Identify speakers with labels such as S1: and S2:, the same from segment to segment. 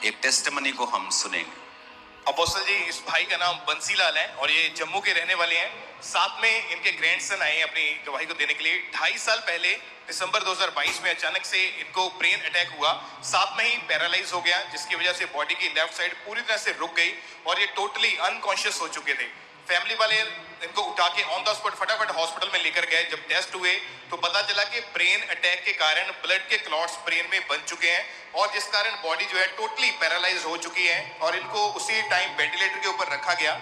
S1: एक टेस्टिमनी को हम सुनेंगे।
S2: अपोस्टल जी, इस भाई का नाम बंसीलाल है और ये जम्मू के रहने वाले हैं। साथ में इनके ग्रैंडसन आए हैं अपनी गवाही को देने के लिए। 2.5 साल पहले दिसंबर 2022 में अचानक से इनको ब्रेन अटैक हुआ, साथ में ही पैरालाइज हो गया, जिसकी वजह से बॉडी की लेफ्ट साइड पूरी तरह से रुक गई और ये टोटली अनकॉन्शियस हो चुके थे। फैमिली वाले इनको उठा के ऑन द स्पॉट फटाफट हॉस्पिटल में लेकर गए। जब टेस्ट हुए तो पता चला कि ब्रेन अटैक के कारण ब्लड के क्लॉट्स ब्रेन में बन चुके हैं और जिस कारण बॉडी जो है टोटली पैरालाइज हो चुकी है और इनको उसी टाइम वेंटिलेटर के ऊपर रखा गया।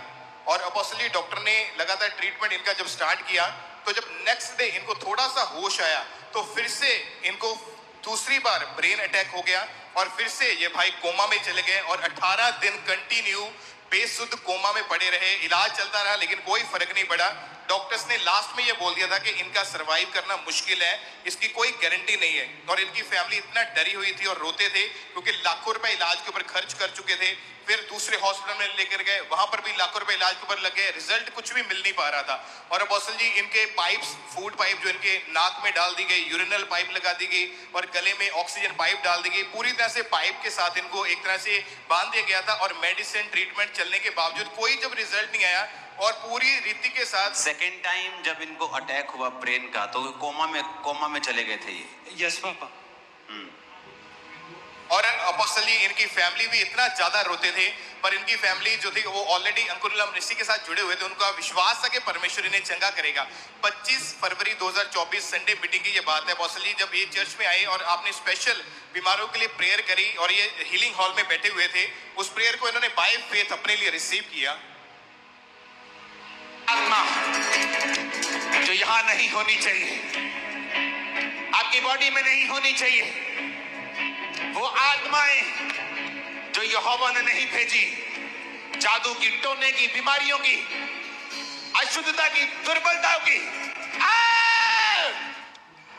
S2: और अपोस्टली डॉक्टर ने लगातार ट्रीटमेंट इनका जब स्टार्ट किया तो जब नेक्स्ट डे इनको थोड़ा सा होश आया तो फिर से इनको दूसरी बार ब्रेन अटैक हो गया और फिर से ये भाई कोमा में चले गए और 18 दिन कंटिन्यू बेसुध कोमा में पड़े रहे। इलाज चलता रहा लेकिन कोई फर्क नहीं पड़ा। डॉक्टर्स ने लास्ट में ये बोल दिया था कि इनका सरवाइव करना मुश्किल है, इसकी कोई गारंटी नहीं है। और इनकी फैमिली इतना डरी हुई थी और रोते थे क्योंकि लाखों रुपए इलाज के ऊपर खर्च कर चुके थे। फिर दूसरे हॉस्पिटल में लेकर गए, वहां पर भी लाखों रुपए इलाज के ऊपर लग गए, रिजल्ट कुछ भी मिल नहीं पा रहा था। और अपोस्टल जी, इनके पाइप्स, फूड पाइप जो इनके नाक में डाल दी गई, यूरिनल पाइप लगा दी गई और गले में ऑक्सीजन पाइप डाल दी गई। पूरी तरह से पाइप के साथ इनको एक तरह से बांध दिया गया था और मेडिसिन ट्रीटमेंट चलने के बावजूद कोई जब रिजल्ट नहीं आया और पूरी रीति के साथ
S1: सेकेंड टाइम जब इनको अटैक हुआ ब्रेन का तो कोमा में चले गए थे ये।
S3: Yes papa.
S2: और अपोस्टल जी, इनकी फैमिली भी इतना ज्यादा रोते थे, पर इनकी फैमिली जो थी वो ऑलरेडी अंकुरला मिनिस्ट्री के साथ जुड़े हुए थे। उनका विश्वास था कि परमेश्वर इन्हें चंगा करेगा। 25 फरवरी 2024 संडे मीटिंग की ये बात है अपोस्टल जी, जब ये चर्च में आए और आपने स्पेशल बीमारों के लिए प्रेयर करी और ये हीलिंग हॉल में बैठे हुए थे, उस प्रेयर को इन्होंने बाय फेथ अपने लिए रिसीव किया।
S4: आत्मा जो यहां नहीं होनी चाहिए, आपकी बॉडी में नहीं होनी चाहिए, वो आत्माएं जो यहोवा ने नहीं भेजी, जादू की, टोने की, बीमारियों की, अशुद्धता की, दुर्बलताओं की,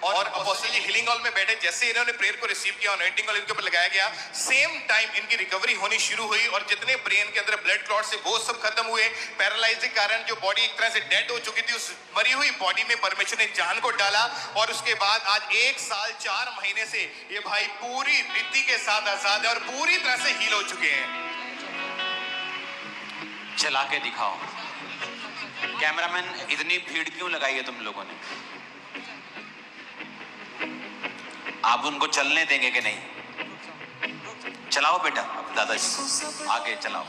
S2: और अपोस्टल जी हीलिंग हॉल में बैठे, जैसे इन्होंने प्रेयर को रिसीव किया, अनॉइंटिंग ऑयल इनके ऊपर लगाया गया, सेम टाइम इनकी रिकवरी होनी शुरू हुई और जितने ब्रेन के अंदर ब्लड क्लॉट से वो सब खत्म हुए। पैरालाइज के कारण जो बॉडी एक तरह से डेड हो चुकी थी, उस मरी हुई बॉडी में परमेश्वर ने जान को डाला और उसके बाद आज 1 साल 4 महीने से ये भाई पूरी रीति के साथ आजाद है और पूरी तरह से हील हो चुके हैं।
S1: चला के दिखाओ। कैमरामैन, इतनी भीड़ क्यों लगाई है तुम लोगों ने? आप उनको चलने देंगे कि नहीं? चलाओ बेटा, दादाजी आगे चलाओ।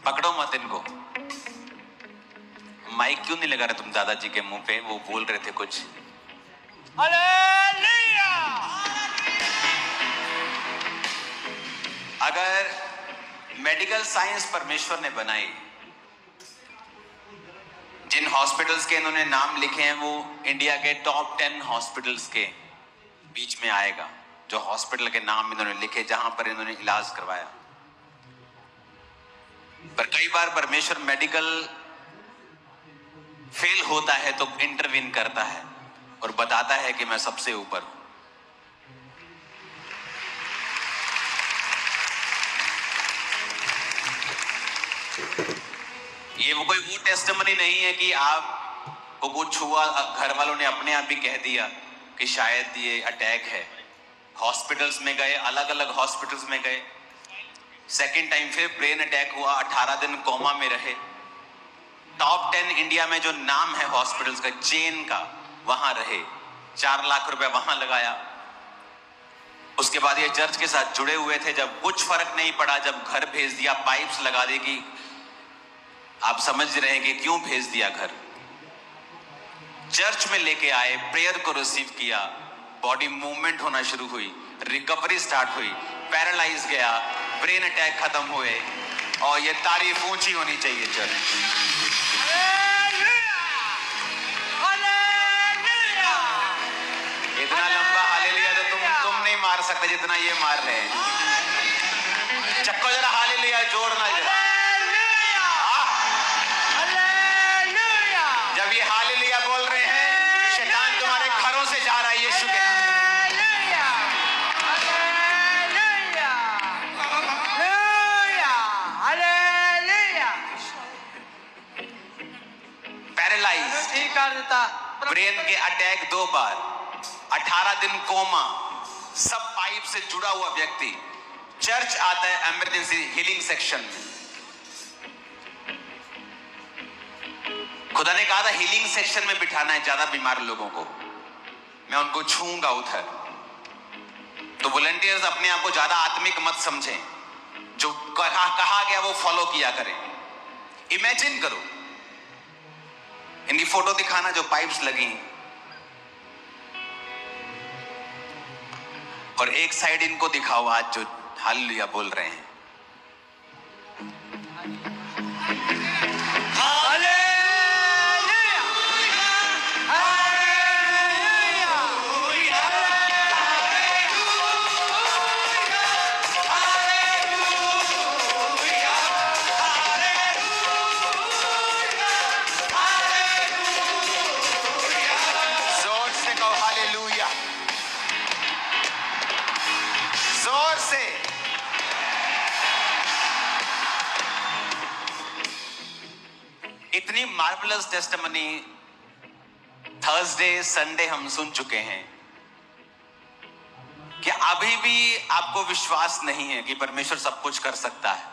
S1: पकड़ो मत इनको। माइक क्यों नहीं लगा रहे तुम दादाजी के मुंह पे? वो बोल रहे थे कुछ।
S4: हालेलुया।
S1: अगर मेडिकल साइंस परमेश्वर ने बनाई, जिन हॉस्पिटल्स के इन्होंने नाम लिखे हैं वो इंडिया के टॉप 10 हॉस्पिटल्स के बीच में आएगा, जो हॉस्पिटल के नाम इन्होंने लिखे जहां पर इन्होंने इलाज करवाया। पर कई बार परमेश्वर मेडिकल फेल होता है तो इंटरवीन करता है और बताता है कि मैं सबसे ऊपर हूं। ये वो कोई वो टेस्टिमनी नहीं है कि आप को कुछ हुआ, घर वालों ने अपने आप ही कह दिया कि शायद ये अटैक है। हॉस्पिटल्स में गए, अलग अलग हॉस्पिटल्स में गए, सेकेंड टाइम फिर ब्रेन अटैक हुआ, 18 दिन कोमा में रहे। टॉप 10 इंडिया में जो नाम है हॉस्पिटल्स का, चेन का, वहां रहे, 4 लाख रुपए वहां लगाया। उसके बाद ये चर्च के साथ जुड़े हुए थे। जब कुछ फर्क नहीं पड़ा, जब घर भेज दिया, पाइप्स लगा दी, कि आप समझ रहे हैं कि क्यों भेज दिया घर। चर्च में लेके आए, प्रेयर को रिसीव किया, बॉडी मूवमेंट होना शुरू हुई, रिकवरी स्टार्ट हुई, पैरालाइज गया, ब्रेन अटैक खत्म हुए। और ये तारीफ ऊंची होनी चाहिए चर्च। इतना लंबा हालेलुया तो तुम नहीं मार सकते जितना ये मार रहे हैं। चक्को जोर ना जरा। जब ये हालेलुया बोल रहे हैं, शैतान तुम्हारे घरों से जा रहा है यीशु के नाम। पैरालाइज्ड, ब्रेन के अटैक 2 बार, 18 दिन कोमा, सब पाइप से जुड़ा हुआ व्यक्ति चर्च आता है इमरजेंसी हीलिंग सेक्शन में। खुदा ने कहा था हीलिंग सेक्शन में बिठाना है ज्यादा बीमार लोगों को, मैं उनको छूंगा उधर। तो वॉलंटियर्स अपने आप को ज्यादा आत्मिक मत समझें, जो कहा गया वो फॉलो किया करें। इमेजिन करो, इनकी फोटो दिखाना जो पाइप्स लगी और एक साइड इनको दिखाओ आज जो हालेलुया बोल रहे हैं। जोर से कहो हालेलुया, जोर से। इतनी मार्वलस टेस्टिमनी थर्सडे संडे हम सुन चुके हैं कि अभी भी आपको विश्वास नहीं है कि परमेश्वर सब कुछ कर सकता है।